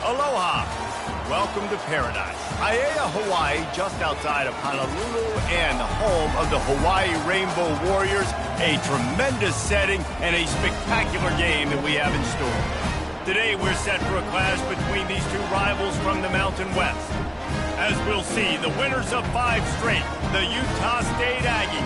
Aloha. Welcome to paradise. Aiea, Hawaii, just outside of Honolulu and the home of the Hawaii Rainbow Warriors. A tremendous setting and a spectacular game that we have in store. Today we're set for a clash between these two rivals from the Mountain West. As we'll see, the winners of 5 straight, the Utah State Aggies,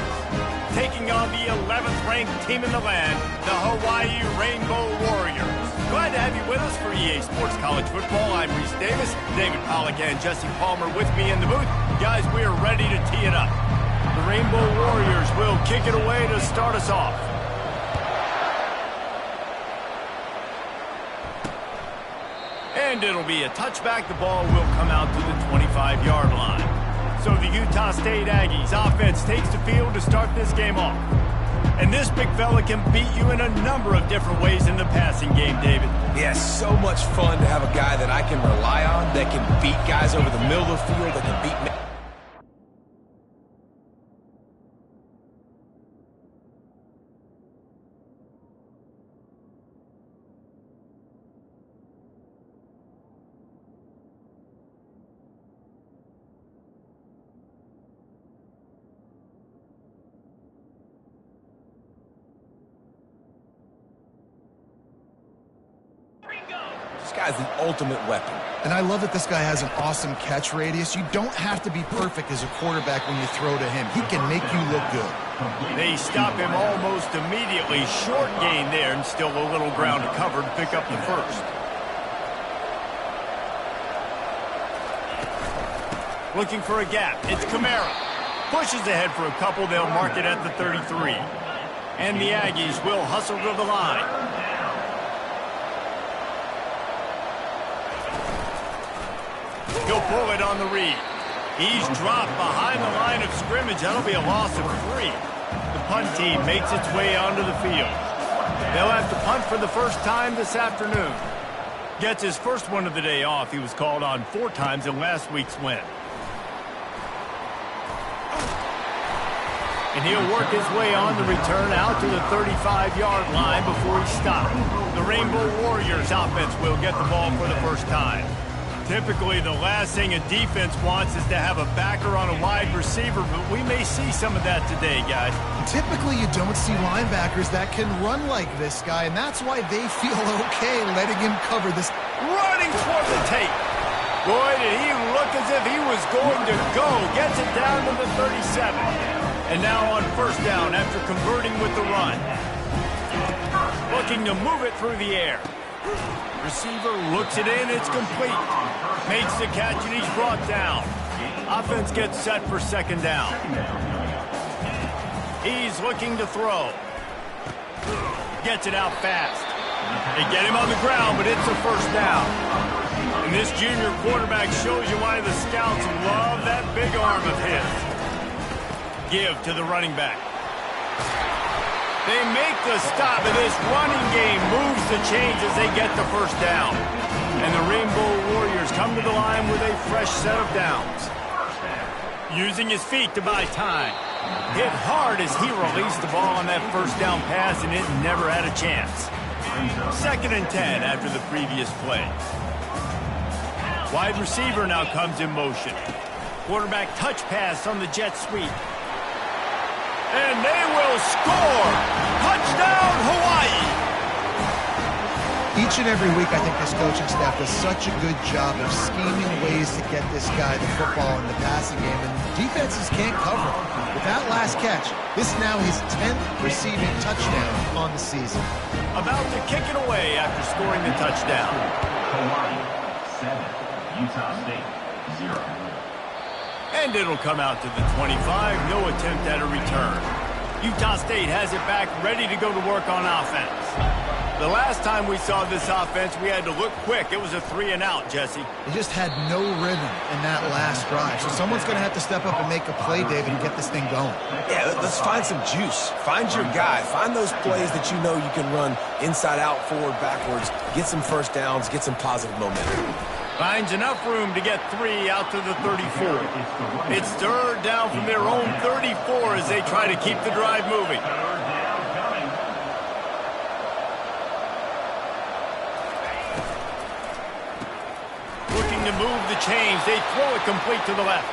taking on the 11th ranked team in the land, the Hawaii Rainbow Warriors. Glad to have you with us for EA Sports College Football. I'm Reese Davis, David Pollack and Jesse Palmer with me in the booth. Guys, we are ready to tee it up. The Rainbow Warriors will kick it away to start us off. And it'll be a touchback. The ball will come out to the 25-yard line. So the Utah State Aggies offense takes the field to start this game off. And this big fella can beat you in a number of different ways in the passing game, David. Yeah, so much fun to have a guy that I can rely on, that can beat guys over the middle of the field, that can beat me. This guy's the ultimate weapon. And I love that this guy has an awesome catch radius. You don't have to be perfect as a quarterback when you throw to him. He can make you look good. They stop him almost immediately. Short gain there and still a little ground to cover to pick up the first. Looking for a gap. It's Kamara. Pushes ahead for a couple. They'll mark it at the 33. And the Aggies will hustle to the line. He'll pull it on the read. He's dropped behind the line of scrimmage. That'll be a loss of 3. The punt team makes its way onto the field. They'll have to punt for the first time this afternoon. Gets his first one of the day off. He was called on 4 times in last week's win. And he'll work his way on the return out to the 35-yard line before he stopped. The Rainbow Warriors offense will get the ball for the first time. Typically, the last thing a defense wants is to have a backer on a wide receiver, but we may see some of that today, guys. Typically, you don't see linebackers that can run like this guy, and that's why they feel okay letting him cover this. Running toward the tape. Boy, did he look as if he was going to go. Gets it down to the 37. And now on first down after converting with the run. Looking to move it through the air. Receiver looks it in, it's complete. Makes the catch and he's brought down. Offense gets set for second down. He's looking to throw. Gets it out fast. They get him on the ground, but it's a first down. And this junior quarterback shows you why the scouts love that big arm of his. Give to the running back. They make the stop, and this running game moves the chains as they get the first down. And the Rainbow Warriors come to the line with a fresh set of downs. Using his feet to buy time. Hit hard as he released the ball on that first down pass, and it never had a chance. 2nd and 10 after the previous play. Wide receiver now comes in motion. Quarterback touch pass on the jet sweep. And they will score! Touchdown, Hawaii! Each and every week, I think this coaching staff does such a good job of scheming ways to get this guy the football in the passing game, and defenses can't cover him. With that last catch, this is now his 10th receiving touchdown on the season. About to kick it away after scoring the touchdown. Hawaii 7, Utah State 0. And it'll come out to the 25. No attempt at a return. Utah State has it back, ready to go to work on offense. The last time we saw this offense, we had to look quick. It was a 3-and-out, Jesse. They just had no rhythm in that last drive. So someone's going to have to step up and make a play, David, and get this thing going. Yeah, let's find some juice. Find your guy. Find those plays that you know you can run inside out, forward, backwards. Get some first downs. Get some positive momentum. Finds enough room to get 3 out to the 34. It's 3rd down from their own 34 as they try to keep the drive moving. looking to move the chains. They throw it complete to the left.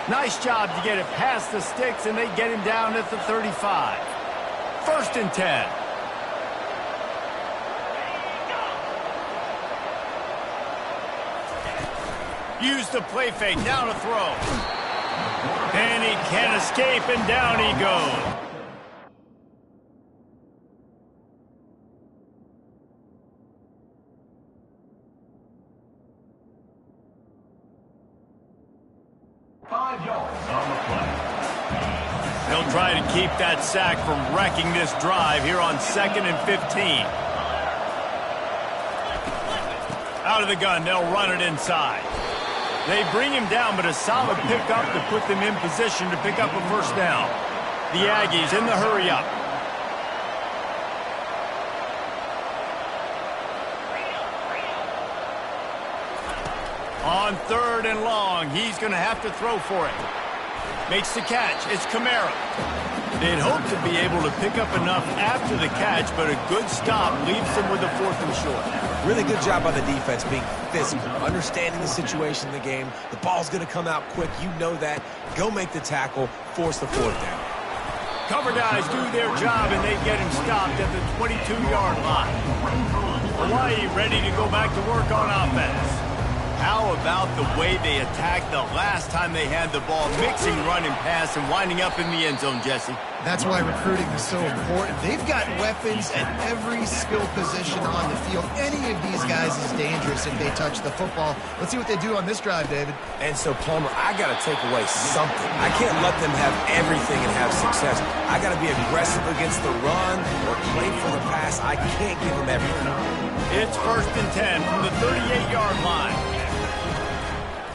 Nice job to get it past the sticks, and they get him down at the 35. 1st and 10. Use the play fake, down to throw. And he can't escape, and down he goes. They'll try to keep that sack from wrecking this drive here on 2nd and 15. Out of the gun, they'll run it inside. They bring him down, but a solid pickup to put them in position to pick up a 1st down. The Aggies in the hurry-up. On 3rd and long, he's going to have to throw for it. Makes the catch. It's Kamara. They'd hope to be able to pick up enough after the catch, but a good stop leaves them with a 4th and short. Really good job by the defense being physical, understanding the situation in the game. The ball's going to come out quick. You know that. Go make the tackle, force the 4th down. Cover guys do their job, and they get him stopped at the 22-yard line. Hawaii ready to go back to work on offense. How about the way they attacked the last time they had the ball, mixing run and pass and winding up in the end zone, Jesse? That's why recruiting is so important. They've got weapons at every skill position on the field. Any of these guys is dangerous if they touch the football. Let's see what they do on this drive, David. And so, Palmer, I got to take away something. I can't let them have everything and have success. I got to be aggressive against the run or play for the pass. I can't give them everything. It's 1st and 10 from the 38-yard line.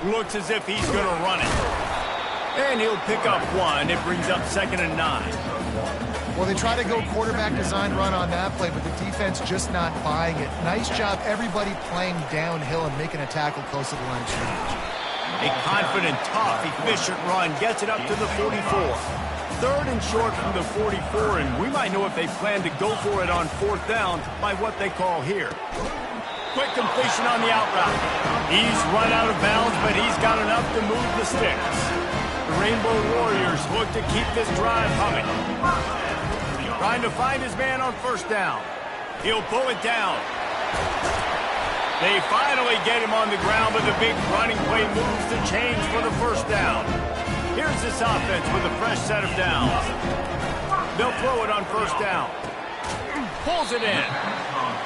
Looks as if he's going to run it. And he'll pick up 1. It brings up 2nd and 9. Well, they try to go quarterback design run on that play, but the defense just not buying it. Nice job, everybody playing downhill and making a tackle close to the line of scrimmage. A confident, tough, efficient run gets it up to the 44. 3rd and short from the 44, and we might know if they plan to go for it on 4th down by what they call here. Quick completion on the out route. He's run out of bounds, but he's got enough to move the sticks. The Rainbow Warriors look to keep this drive humming. Trying to find his man on 1st down. He'll pull it down. They finally get him on the ground, but the big running play moves the chains for the 1st down. Here's this offense with a fresh set of downs. They'll throw it on 1st down. Pulls it in.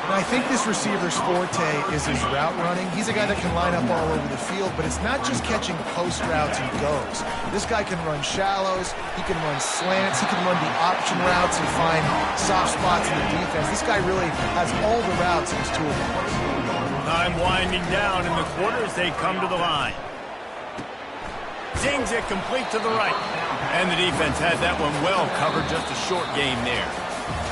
I think this receiver's forte is his route running. He's a guy that can line up all over the field, but it's not just catching post routes and goes. This guy can run shallows, he can run slants, he can run the option routes and find soft spots in the defense. This guy really has all the routes in his toolbox. Time winding down in the quarter as they come to the line. Zings it complete to the right. And the defense had that one well covered, just a short game there.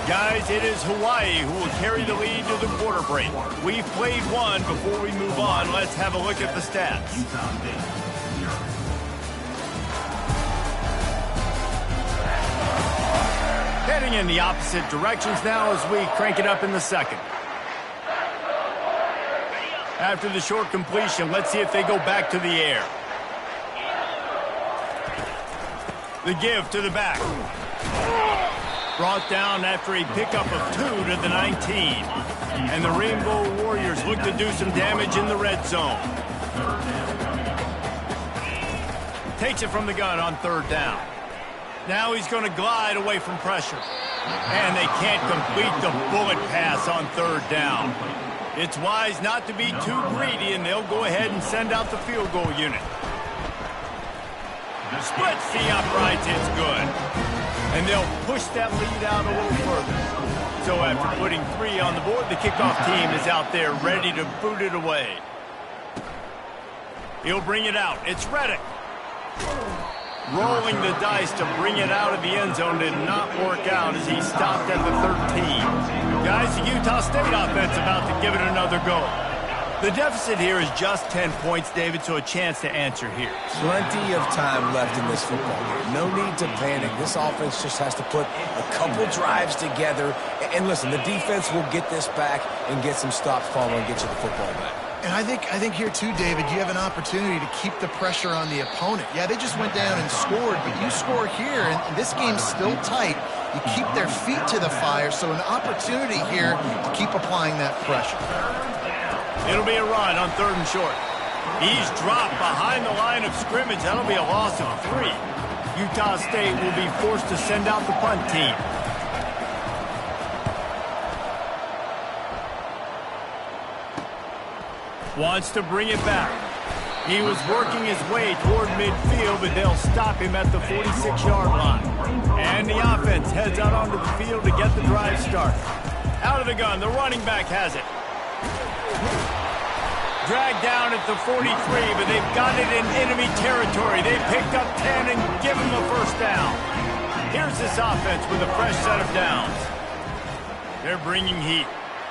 Guys, it is Hawaii who will carry the lead to the quarter break. We've played one. Before we move on, let's have a look at the stats. Heading in the opposite directions now as we crank it up in the 2nd. After the short completion, let's see if they go back to the air. The give to the back. Brought down after a pickup of 2 to the 19. And the Rainbow Warriors look to do some damage in the red zone. Takes it from the gun on 3rd down. Now he's going to glide away from pressure. And they can't complete the bullet pass on 3rd down. It's wise not to be too greedy, and they'll go ahead and send out the field goal unit. Splits the uprights, it's good. And they'll push that lead out a little further. So after putting 3 on the board, the kickoff team is out there ready to boot it away. He'll bring it out. It's Reddick. Rolling the dice to bring it out of the end zone did not work out as he stopped at the 13. Guys, the Utah State offense about to give it another go. The deficit here is just 10 points, David, so a chance to answer here. Plenty of time left in this football game. No need to panic. This offense just has to put a couple drives together. And listen, the defense will get this back and get some stops following and get you the football back. And I think here too, David, you have an opportunity to keep the pressure on the opponent. Yeah, they just went down and scored, but you score here, and this game's still tight. You keep their feet to the fire, so an opportunity here to keep applying that pressure. It'll be a run on 3rd and short. He's dropped behind the line of scrimmage. That'll be a loss of 3. Utah State will be forced to send out the punt team. Wants to bring it back. He was working his way toward midfield, but they'll stop him at the 46-yard line. And the offense heads out onto the field to get the drive started. Out of the gun, the running back has it. Dragged down at the 43, but they've got it in enemy territory. They picked up 10 and give him a first down. Here's this offense with a fresh set of downs. They're bringing heat.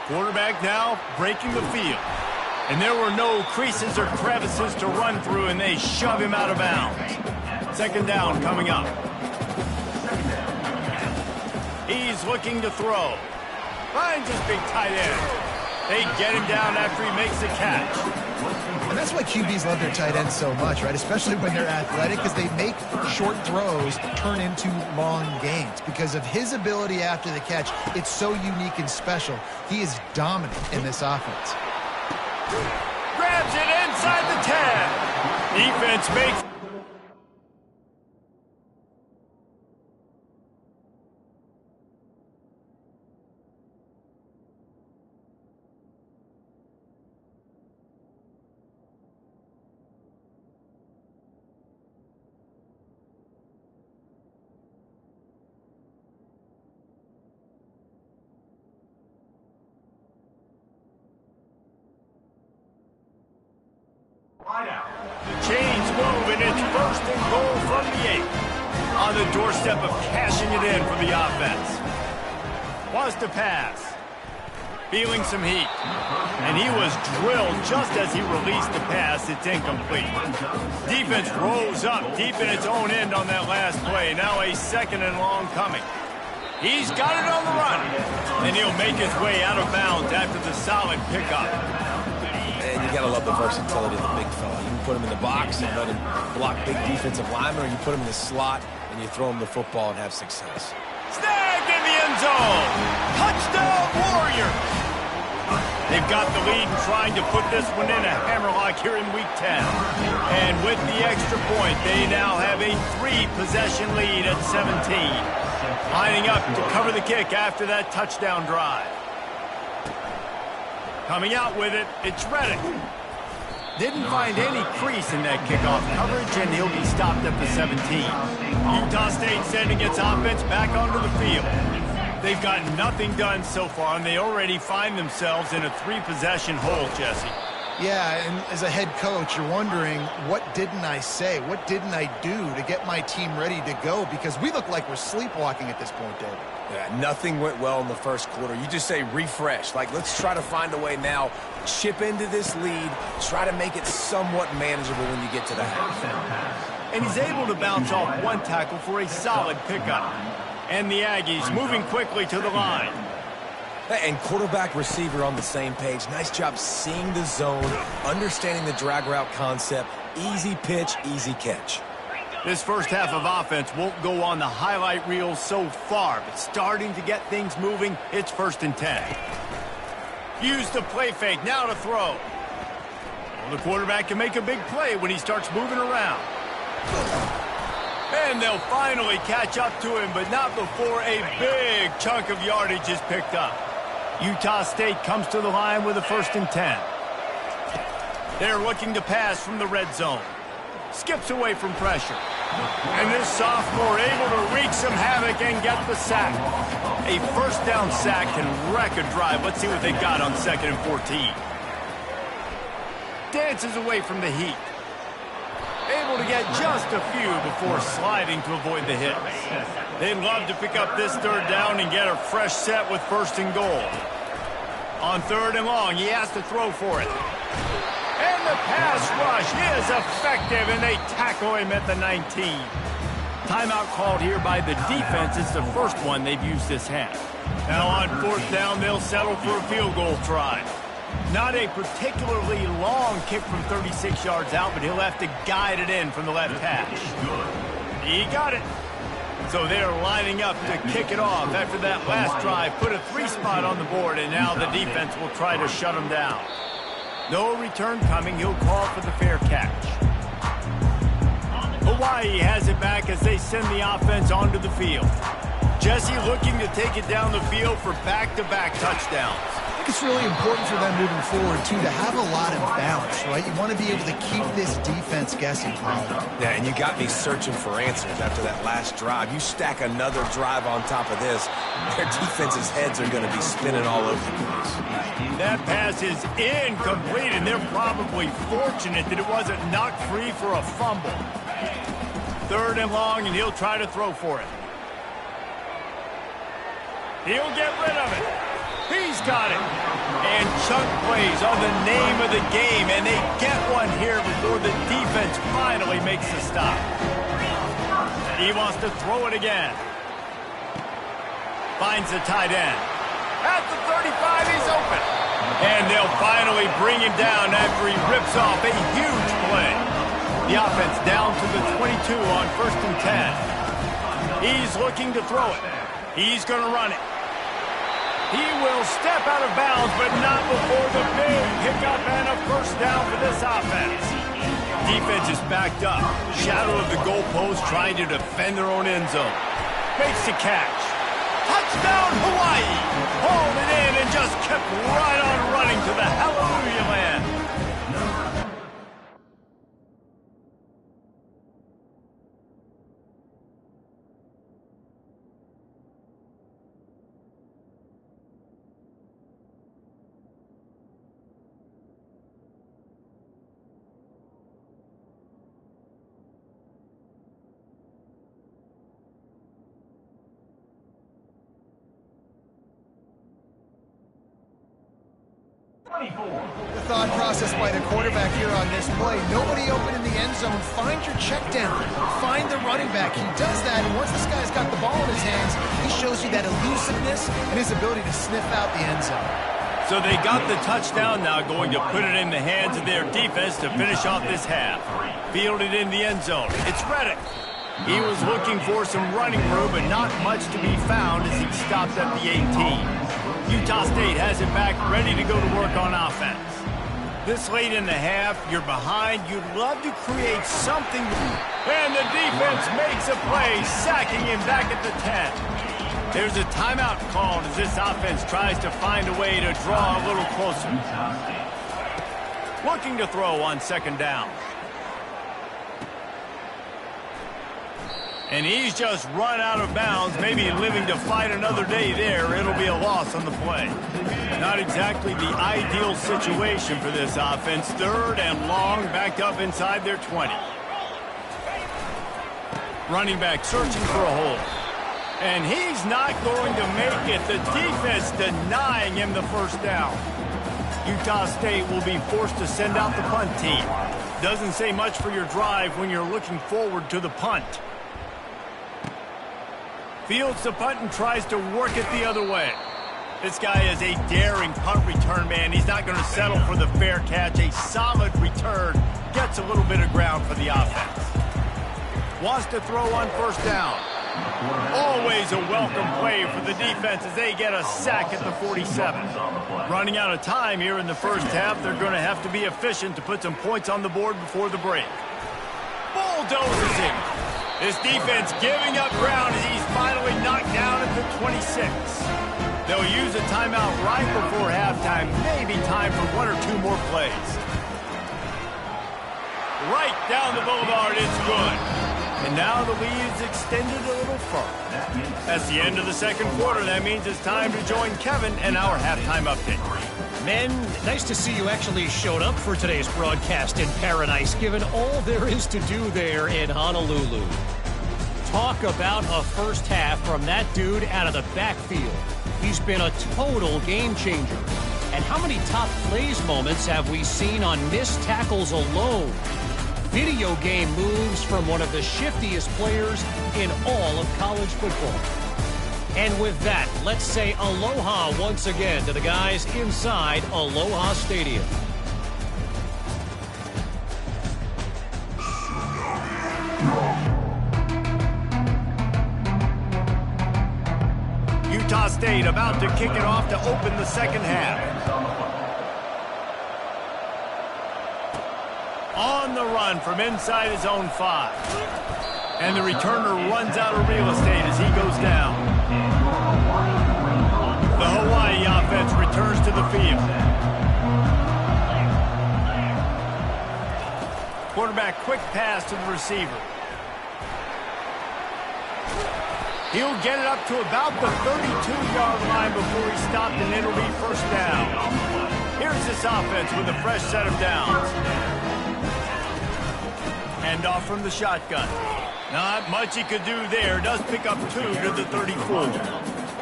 Quarterback now breaking the field. And there were no creases or crevices to run through, and they shove him out of bounds. 2nd down coming up. He's looking to throw. Finds his big tight end. They get him down after he makes a catch. And that's why QBs love their tight ends so much, right? Especially when they're athletic, because they make short throws turn into long gains. Because of his ability after the catch, it's so unique and special. He is dominant in this offense. Grabs it inside the 10. Defense makes... The chains move, and it's 1st and goal from the 8. On the doorstep of cashing it in for the offense. Wants to pass. Feeling some heat. And he was drilled just as he released the pass. It's incomplete. Defense rose up deep in its own end on that last play. Now a 2nd and long coming. He's got it on the run. And he'll make his way out of bounds after the solid pickup. And you gotta love the versatility of the big fella. You can put him in the box and let him block big defensive linemen, or you put him in the slot and you throw him the football and have success. Snagged in the end zone. Touchdown, Warriors. They've got the lead and trying to put this one in a hammerlock here in Week 10. And with the extra point, they now have a 3-possession lead at 17. Lining up to cover the kick after that touchdown drive. Coming out with it, it's Reddick. Didn't find any crease in that kickoff coverage, and he'll be stopped at the 17. Utah State sending its offense back onto the field. They've got nothing done so far, and they already find themselves in a 3-possession hole, Jesse. Yeah, and as a head coach, you're wondering, what didn't I say? What didn't I do to get my team ready to go? Because we look like we're sleepwalking at this point, David. Yeah, nothing went well in the first quarter. You just say refresh. Like, let's try to find a way now, chip into this lead, try to make it somewhat manageable when you get to the half. And he's able to bounce off one tackle for a solid pickup. And the Aggies moving quickly to the line. And quarterback receiver on the same page. Nice job seeing the zone, understanding the drag route concept. Easy pitch, easy catch. This first half of offense won't go on the highlight reel so far, but starting to get things moving, it's 1st and 10. Use the play fake, now to throw. Well, the quarterback can make a big play when he starts moving around. And they'll finally catch up to him, but not before a big chunk of yardage is picked up. Utah State comes to the line with a 1st and 10. They're looking to pass from the red zone. Skips away from pressure. And this sophomore able to wreak some havoc and get the sack. A 1st down sack can wreck a drive. Let's see what they got on 2nd and 14. Dances away from the heat. Able to get just a few before sliding to avoid the hits. They'd love to pick up this 3rd down and get a fresh set with 1st and goal. On 3rd and long, he has to throw for it. And the pass rush is effective, and they tackle him at the 19. Timeout called here by the defense. It's the first one they've used this half. Now on 4th down, they'll settle for a field goal try. Not a particularly long kick from 36 yards out, but he'll have to guide it in from the left hash. He got it. So they're lining up to kick it off after that last drive. Put a 3 spot on the board, and now the defense will try to shut them down. No return coming. He'll call for the fair catch. Hawaii has it back as they send the offense onto the field. Jesse looking to take it down the field for back-to-back touchdowns. I think it's really important for them moving forward, too, to have a lot of balance, right? You want to be able to keep this defense guessing, Colin. Yeah, and you got me searching for answers after that last drive. You stack another drive on top of this, their defense's heads are going to be spinning all over the place. That pass is incomplete, and they're probably fortunate that it wasn't knocked free for a fumble. 3rd and long, and he'll try to throw for it. He'll get rid of it. He's got it. And chunk plays are the name of the game, and they get one here before the defense finally makes the stop. He wants to throw it again. Finds the tight end. At the 35, he's open. And they'll finally bring him down after he rips off a huge play. The offense down to the 22 on 1st and 10. He's looking to throw it. He's going to run it. He will step out of bounds, but not before the big pickup and a 1st down for this offense. Defense is backed up. Shadow of the goalpost trying to defend their own end zone. Makes the catch. Touchdown, Hawaii! Hauled it in and just kept right on running to the hallelujah land. The thought process by the quarterback here on this play. Nobody open in the end zone. Find your check down. Find the running back. He does that, and once this guy's got the ball in his hands, he shows you that elusiveness and his ability to sniff out the end zone. So they got the touchdown now, going to put it in the hands of their defense to finish off this half. Fielded in the end zone. It's Reddick. He was looking for some running room, but not much to be found as he stopped at the 18. Utah State has it back, ready to go to work on offense. This late in the half, you're behind. You'd love to create something. And the defense makes a play, sacking him back at the 10. There's a timeout called as this offense tries to find a way to draw a little closer. Looking to throw on 2nd down. And he's just run out of bounds, maybe living to fight another day there. It'll be a loss on the play. Not exactly the ideal situation for this offense. 3rd and long, backed up inside their 20. Running back searching for a hole. And he's not going to make it. The defense denying him the 1st down. Utah State will be forced to send out the punt team. Doesn't say much for your drive when you're looking forward to the punt. Fields the punt and tries to work it the other way. This guy is a daring punt return man. He's not going to settle for the fair catch. A solid return. Gets a little bit of ground for the offense. Wants to throw on 1st down. Always a welcome play for the defense as they get a sack at the 47. Running out of time here in the 1st half. They're going to have to be efficient to put some points on the board before the break. Bulldozes him. This defense giving up ground as he's finally knocked down at the 26. They'll use a timeout right before halftime. Maybe time for 1 or 2 more plays. Right down the boulevard, it's good. And now the lead's extended a little further. That's the end of the 2nd quarter. That means it's time to join Kevin and our halftime update. Men, nice to see you actually showed up for today's broadcast in Paradise, given all there is to do there in Honolulu. Talk about a 1st half from that dude out of the backfield. He's been a total game changer. And how many top plays moments have we seen on missed tackles alone? Video game moves from one of the shiftiest players in all of college football. And with that, let's say aloha once again to the guys inside Aloha Stadium. Utah State about to kick it off to open the second half. On the run from inside his own 5. And the returner runs out of real estate as he goes down. The Hawaii offense returns to the field. Quarterback quick pass to the receiver. He'll get it up to about the 32-yard line before he's stopped, and it'll be first down. Here's this offense with a fresh set of downs. Hand off from the shotgun. Not much he could do there. Does pick up 2 to the 34.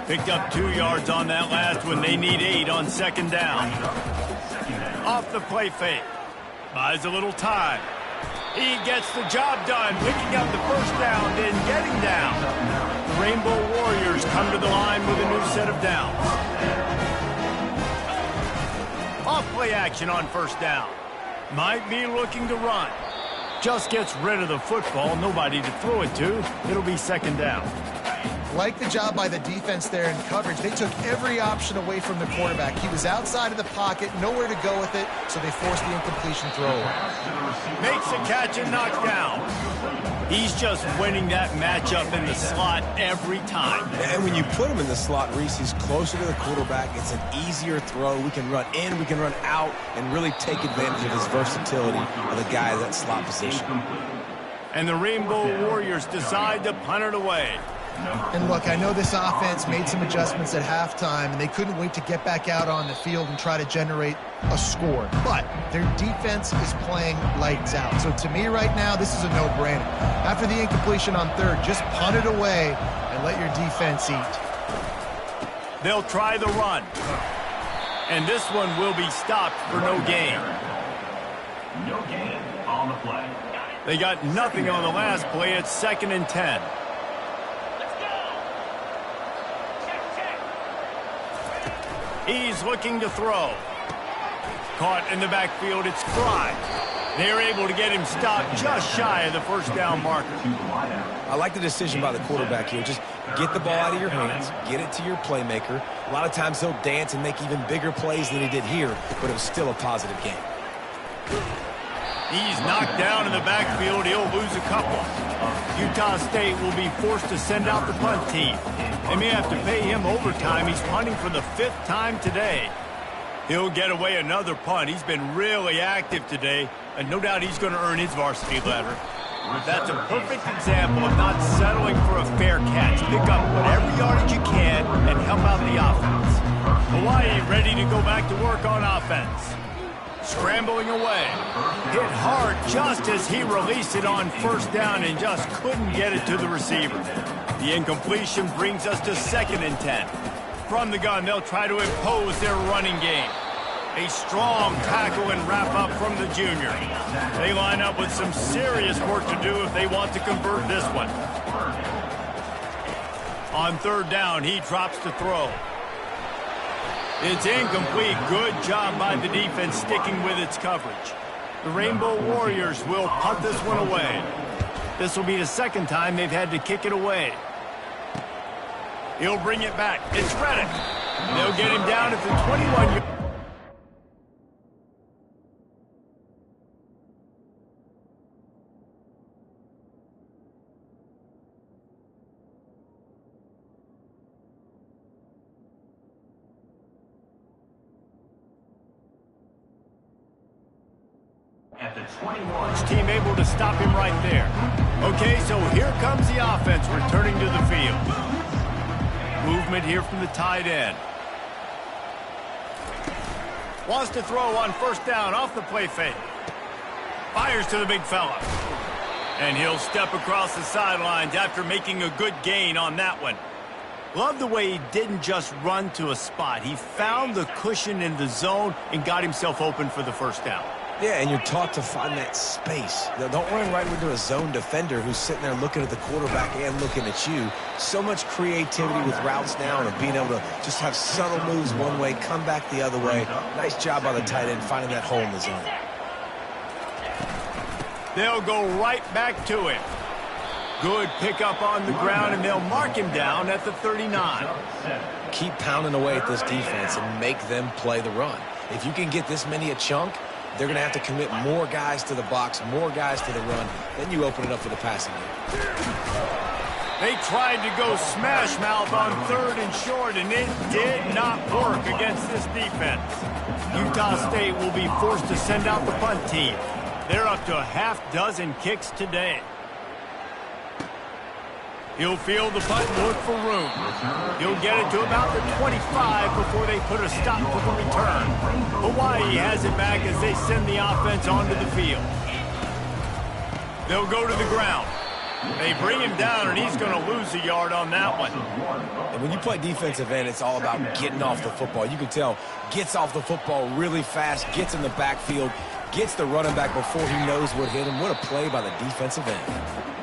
Picked up 2 yards on that last one. They need 8 on second down. Off the play fake. Buys a little time. He gets the job done, picking up the first down, then getting down. The Rainbow Warriors come to the line with a new set of downs. Off play action on first down. Might be looking to run. Just gets rid of the football, nobody to throw it to. It'll be second down. Like the job by the defense there in coverage. They took every option away from the quarterback. He was outside of the pocket, nowhere to go with it, so they forced the incompletion throw. Makes a catch and knocked down. He's just winning that matchup in the slot every time. And when you put him in the slot, Reese, he's closer to the quarterback. It's an easier throw. We can run in, we can run out, and really take advantage of his versatility of the guy in that slot position. And the Rainbow Warriors decide to punt it away. And look, I know this offense made some adjustments at halftime, and they couldn't wait to get back out on the field and try to generate a score. But their defense is playing lights out. So to me right now, this is a no-brainer. After the incompletion on third, just punt it away and let your defense eat. They'll try the run. And this one will be stopped for no gain. No gain on the play. They got nothing on the last play. It's 2nd and 10. He's looking to throw. Caught in the backfield, it's Fry. They're able to get him stopped just shy of the first down marker. I like the decision by the quarterback here. Just get the ball out of your hands, get it to your playmaker. A lot of times he'll dance and make even bigger plays than he did here, but it was still a positive game. He's knocked down in the backfield. He'll lose a couple. Utah State will be forced to send out the punt team. They may have to pay him overtime. He's punting for the 5th time today. He'll get away another punt. He's been really active today, and no doubt he's going to earn his varsity letter. That's a perfect example of not settling for a fair catch. Pick up whatever yardage you can and help out the offense. Hawaii ready to go back to work on offense. Scrambling away. Hit hard just as he released it on first down and just couldn't get it to the receiver. The incompletion brings us to 2nd and 10. From the gun, they'll try to impose their running game. A strong tackle and wrap up from the junior. They line up with some serious work to do if they want to convert this one. On third down, he drops to throw. It's incomplete. Good job by the defense sticking with its coverage. The Rainbow Warriors will punt this one away. This will be the 2nd time they've had to kick it away. He'll bring it back. It's Reddick. They'll get him down at the 21-yard. At the 21. His team able to stop him right there. Okay, so here comes the offense returning to the field. Movement here from the tight end. Wants to throw on first down off the play fake. Fires to the big fella. And he'll step across the sidelines after making a good gain on that one. Love the way he didn't just run to a spot. He found the cushion in the zone and got himself open for the first down. Yeah, and you're taught to find that space. Don't run right into a zone defender who's sitting there looking at the quarterback and looking at you. So much creativity with routes now and being able to just have subtle moves one way, come back the other way. Nice job by the tight end finding that hole in the zone. They'll go right back to him. Good pickup on the ground, and they'll mark him down at the 39. Keep pounding away at this defense and make them play the run. If you can get this many a chunk, they're going to have to commit more guys to the box, more guys to the run. Then you open it up for the passing game. They tried to go smash mouth on 3rd and short, and it did not work against this defense. Utah State will be forced to send out the punt team. They're up to a half-dozen kicks today. He'll field the punt and look for room. He'll get it to about the 25 before they put a stop to the return. Hawaii has it back as they send the offense onto the field. They'll go to the ground. They bring him down, and he's going to lose a yard on that one. And when you play defensive end, it's all about getting off the football. You can tell, gets off the football really fast, gets in the backfield, gets the running back before he knows what hit him. What a play by the defensive end.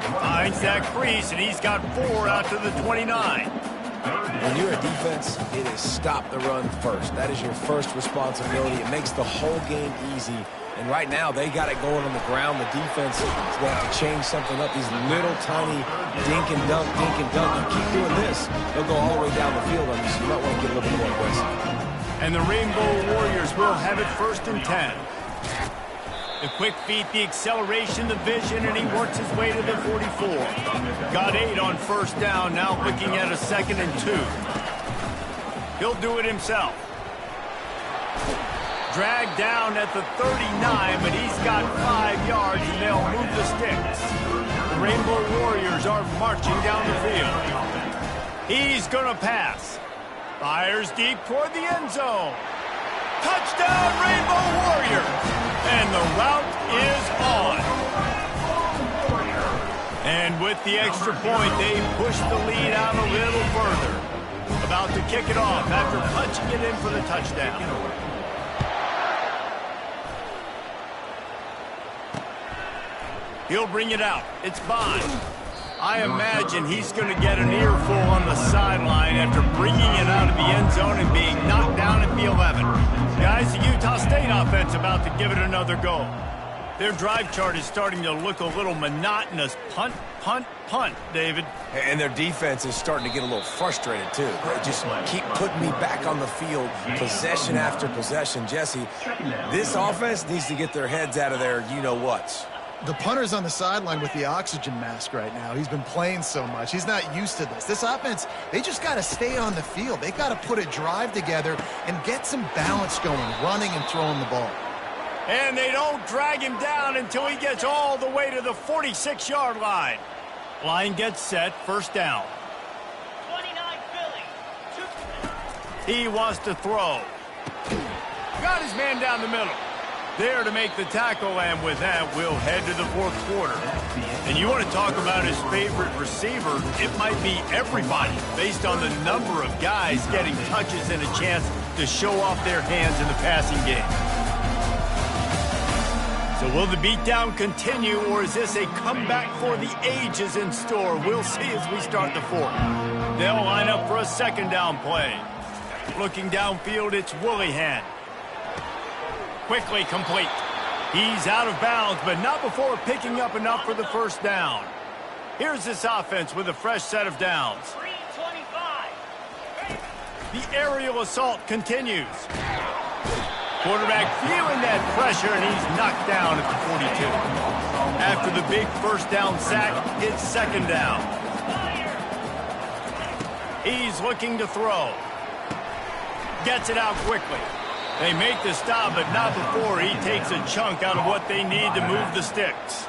Finds that crease, and he's got 4 out to the 29. When you're a defense, it is stop the run first. That is your first responsibility. It makes the whole game easy. And right now, they got it going on the ground. The defense is going to have to change something up. These little tiny dink and dunk, dink and dunk. You keep doing this, they'll go all the way down the field on you, so you might want to get a little bit more aggressive. And the Rainbow Warriors will have it 1st and 10. The quick feet, the acceleration, the vision, and he works his way to the 44. Got 8 on 1st down, now looking at a 2nd and 2. He'll do it himself. Dragged down at the 39, but he's got 5 yards, and they'll move the sticks. The Rainbow Warriors are marching down the field. He's going to pass. Fires deep toward the end zone. Touchdown, Rainbow Warriors! And the route is on. And with the extra point, they push the lead out a little further. About to kick it off after punching it in for the touchdown. He'll bring it out. It's Bond. I imagine he's going to get an earful on the sideline after bringing it out of the end zone and being knocked down at the 11. Guys, the Utah State offense about to give it another go. Their drive chart is starting to look a little monotonous. Punt, punt, punt, David. And their defense is starting to get a little frustrated, too. They just keep putting me back on the field, possession after possession. Jesse, this offense needs to get their heads out of their you-know-whats. The punter's on the sideline with the oxygen mask right now. He's been playing so much. He's not used to this. This offense, they just got to stay on the field. They got to put a drive together and get some balance going, running and throwing the ball. And they don't drag him down until he gets all the way to the 46-yard line. Line gets set, 1st down. 29 Philly. He wants to throw. Got his man down the middle. There to make the tackle, and with that, we'll head to the 4th quarter. And you want to talk about his favorite receiver, it might be everybody, based on the number of guys getting touches and a chance to show off their hands in the passing game. So will the beatdown continue, or is this a comeback for the ages in store? We'll see as we start the 4th. They'll line up for a 2nd down play. Looking downfield, it's Willihan. Quickly complete. He's out of bounds, but not before picking up enough for the 1st down. Here's this offense with a fresh set of downs. 325. The aerial assault continues. Quarterback feeling that pressure, and he's knocked down at the 42. After the big 1st down sack, it's 2nd down. He's looking to throw. Gets it out quickly. They make the stop, but not before he takes a chunk out of what they need to move the sticks.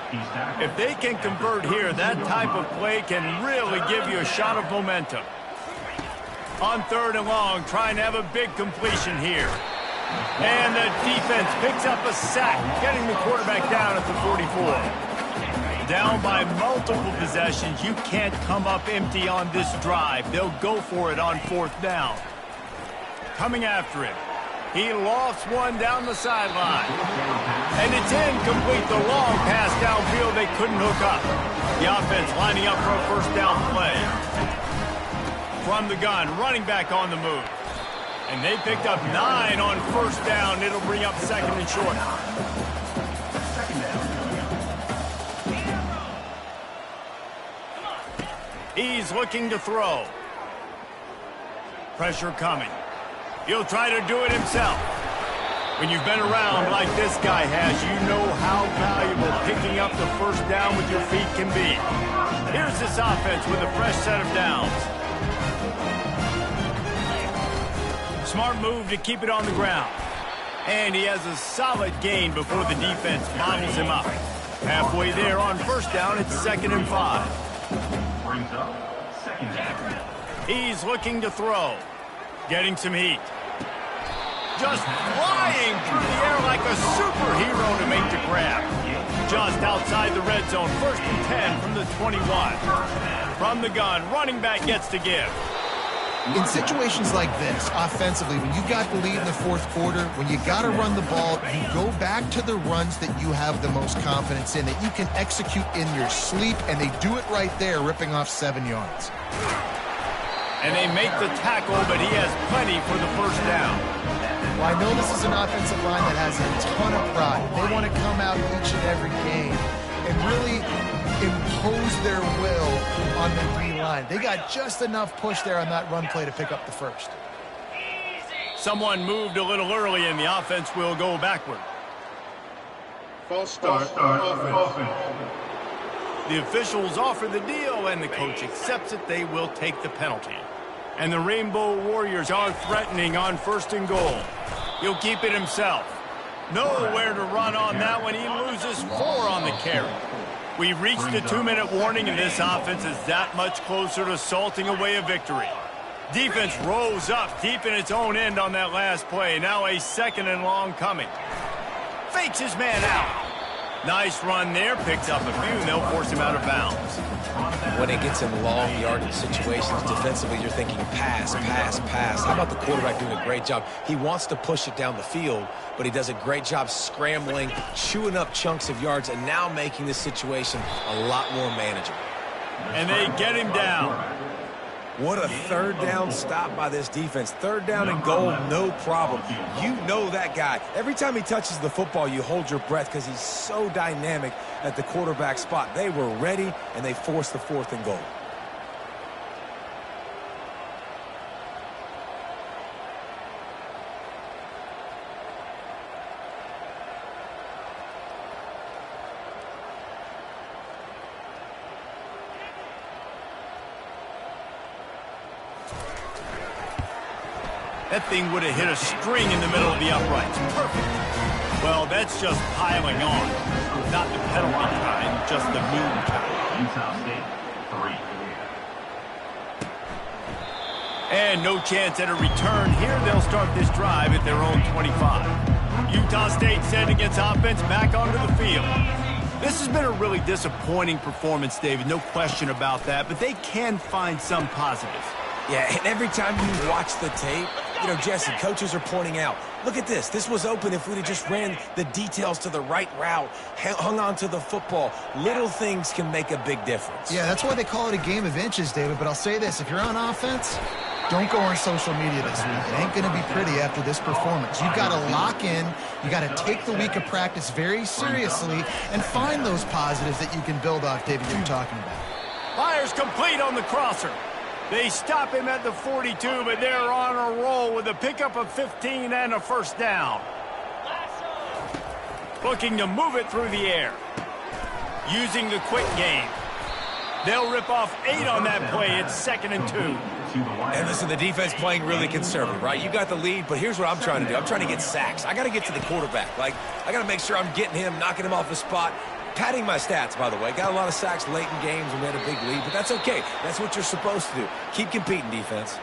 If they can convert here, that type of play can really give you a shot of momentum. On 3rd and long, trying to have a big completion here. And the defense picks up a sack, getting the quarterback down at the 44. Down by multiple possessions, you can't come up empty on this drive. They'll go for it on 4th down. Coming after him. He lofts one down the sideline. And it's incomplete. The long pass downfield, they couldn't hook up. The offense lining up for a first down play. From the gun, running back on the move. And they picked up 9 on first down. It'll bring up second and short. He's looking to throw. Pressure coming. He'll try to do it himself. When you've been around like this guy has, you know how valuable picking up the first down with your feet can be. Here's this offense with a fresh set of downs. Smart move to keep it on the ground. And he has a solid gain before the defense bottles him up. Halfway there on first down, it's 2nd and 5. Brings up second down. He's looking to throw. Getting some heat. Just flying through the air like a superhero to make the grab. Just outside the red zone, 1st and 10 from the 21. From the gun, running back gets to give. In situations like this, offensively, when you got the lead in the 4th quarter, when you got to run the ball, you go back to the runs that you have the most confidence in, that you can execute in your sleep, and they do it right there, ripping off 7 yards. And they make the tackle, but he has plenty for the first down. Well, I know this is an offensive line that has a ton of pride. They want to come out each and every game and really impose their will on the D-line. They got just enough push there on that run play to pick up the first. Someone moved a little early, and the offense will go backward. False start. Offense. The officials offer the deal, and the coach accepts it. They will take the penalty. And the Rainbow Warriors are threatening on 1st and goal. He'll keep it himself. Nowhere to run on that one. He loses 4 on the carry. We've reached a 2-minute warning, and this offense is that much closer to salting away a victory. Defense rose up deep in its own end on that last play. Now a 2nd and long coming. Fakes his man out. Nice run there. Picks up a few, and they'll force him out of bounds. When it gets in long yardage situations defensively, you're thinking pass, pass, pass. How about the quarterback doing a great job? He wants to push it down the field, but he does a great job scrambling, chewing up chunks of yards, and now making this situation a lot more manageable. And they get him down. What a 3rd down stop by this defense. 3rd down and goal, no problem. You know that guy. Every time he touches the football, you hold your breath because he's so dynamic at the quarterback spot. They were ready, and they forced the 4th and goal. That thing would have hit a string in the middle of the uprights. Perfect. Well, that's just piling on. Not the penalty kind, just the moon kind. Utah State, 3. And no chance at a return here. They'll start this drive at their own 25. Utah State sending its offense back onto the field. This has been a really disappointing performance, David. No question about that. But they can find some positives. Yeah, and every time you watch the tape, you know, Jesse, coaches are pointing out, look at this. This was open if we'd have just ran the details to the right route, hung on to the football. Little things can make a big difference. Yeah, that's why they call it a game of inches, David. But I'll say this. If you're on offense, don't go on social media this week. It ain't going to be pretty after this performance. You've got to lock in. You got to take the week of practice very seriously and find those positives that you can build off, David, you're talking about. Fires complete on the crosser. They stop him at the 42, but they're on a roll with a pickup of 15 and a first down. Looking to move it through the air. Using the quick game. They'll rip off 8 on that play. It's 2nd and 2. And listen, the defense playing really conservative, right? You got the lead, but here's what I'm trying to do. I'm trying to get sacks. I got to get to the quarterback. Like, I got to make sure I'm getting him, knocking him off the spot. Padding my stats, by the way. Got a lot of sacks late in games and we had a big lead, but that's okay. That's what you're supposed to do. Keep competing, defense.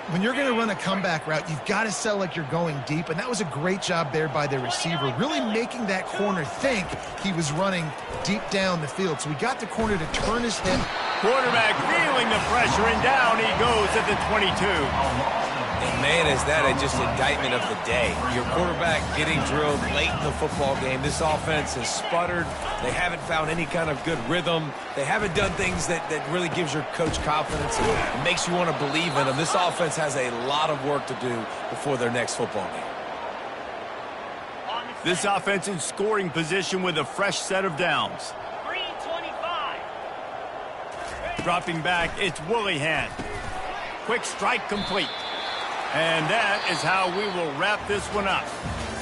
When you're going to run a comeback route, you've got to sell like you're going deep, and that was a great job there by the receiver, really making that corner think he was running deep down the field. So we got the corner to turn his head. Quarterback feeling the pressure, and down he goes at the 22. And man, is that just indictment of the day. Your quarterback getting drilled late in the football game. This offense has sputtered. They haven't found any kind of good rhythm. They haven't done things that really gives your coach confidence and makes you want to believe in them. This offense has a lot of work to do before their next football game. This offense in scoring position with a fresh set of downs. 3:25. Dropping back, it's Willihan. Quick strike complete. And that is how we will wrap this one up.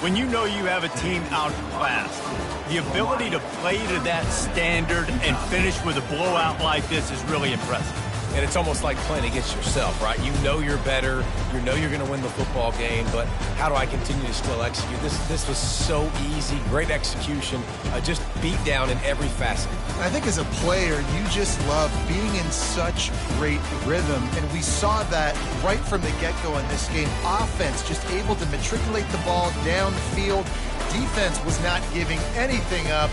When you know you have a team outclassed, the ability to play to that standard and finish with a blowout like this is really impressive. And it's almost like playing against yourself, right? You know you're better. You know you're going to win the football game, but how do I continue to still execute? This was so easy. Great execution. Just beat down in every facet. I think as a player, you just love being in such great rhythm, and we saw that right from the get-go in this game. Offense just able to matriculate the ball downfield. Defense was not giving anything up.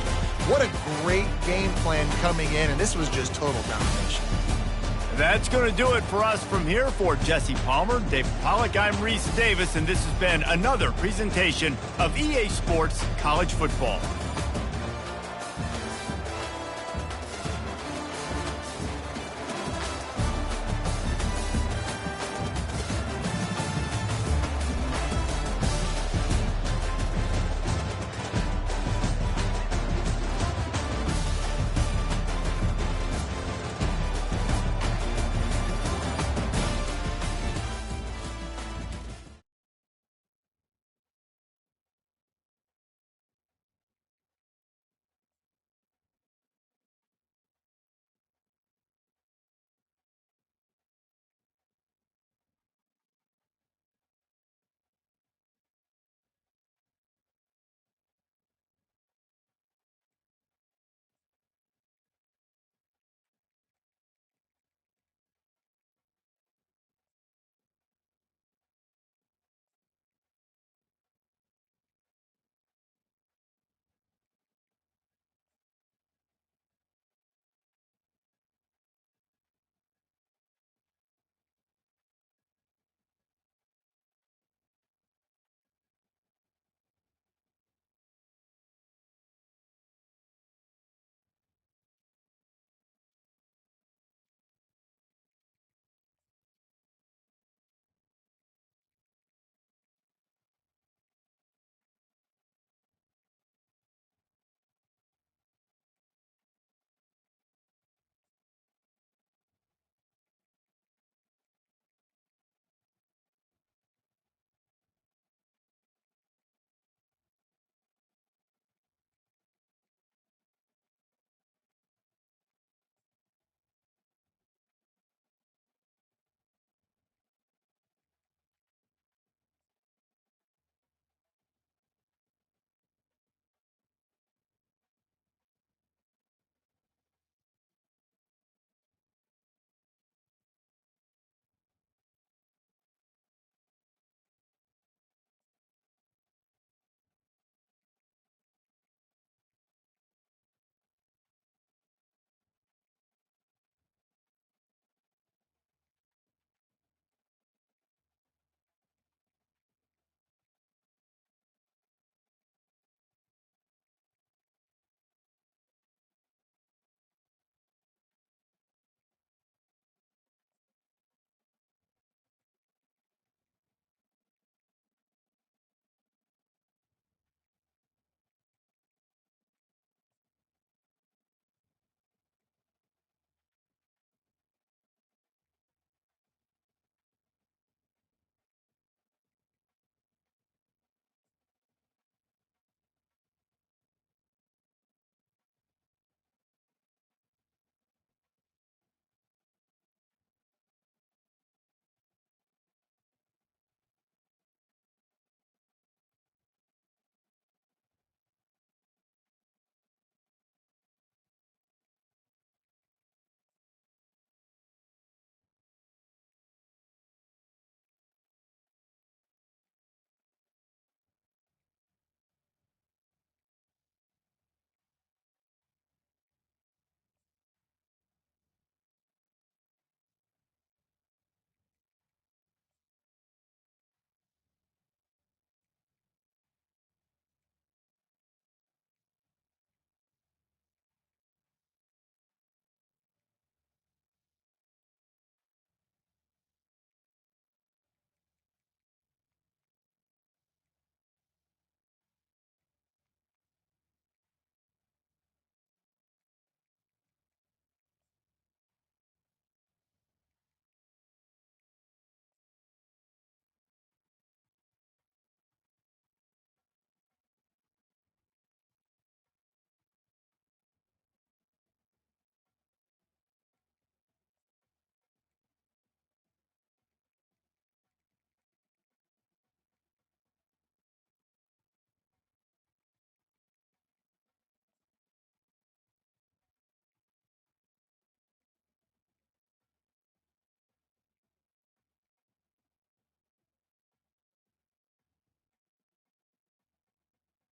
What a great game plan coming in, and this was just total domination. That's going to do it for us from here. For Jesse Palmer, David Pollack, I'm Reese Davis, and this has been another presentation of EA Sports College Football.